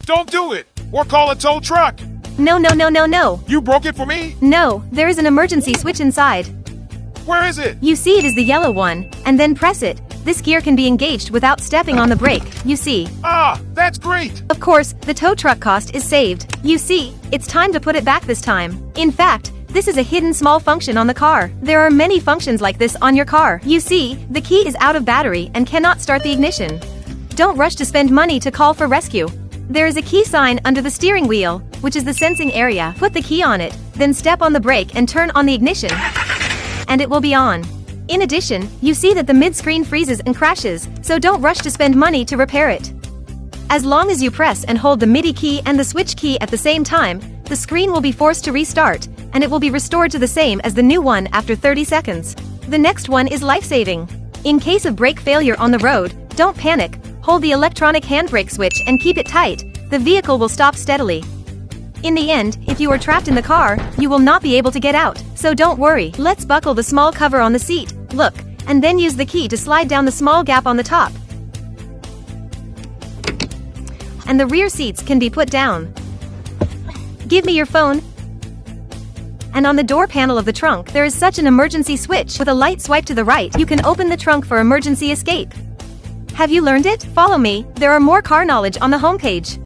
Don't do it! Or call a tow truck! No, no, no, no, no. You broke it for me? No, there is an emergency switch inside. Where is it? You see it is the yellow one, and then press it. This gear can be engaged without stepping on the brake, you see. Ah, that's great! Of course, the tow truck cost is saved. You see, it's time to put it back this time. In fact, this is a hidden small function on the car. There are many functions like this on your car. You see, the key is out of battery and cannot start the ignition. Don't rush to spend money to call for rescue. There is a key sign under the steering wheel, which is the sensing area. Put the key on it, then step on the brake and turn on the ignition, and it will be on. In addition, you see that the mid-screen freezes and crashes, so don't rush to spend money to repair it. As long as you press and hold the MIDI key and the switch key at the same time, the screen will be forced to restart, and it will be restored to the same as the new one after 30 seconds. The next one is life-saving. In case of brake failure on the road, don't panic. Hold the electronic handbrake switch and keep it tight. The vehicle will stop steadily. In the end, if you are trapped in the car, you will not be able to get out, so don't worry. Let's buckle the small cover on the seat. Look, and then use the key to slide down the small gap on the top. And the rear seats can be put down. Give me your phone. And on the door panel of the trunk, there is such an emergency switch. With a light swipe to the right, you can open the trunk for emergency escape. Have you learned it? Follow me, there are more car knowledge on the homepage.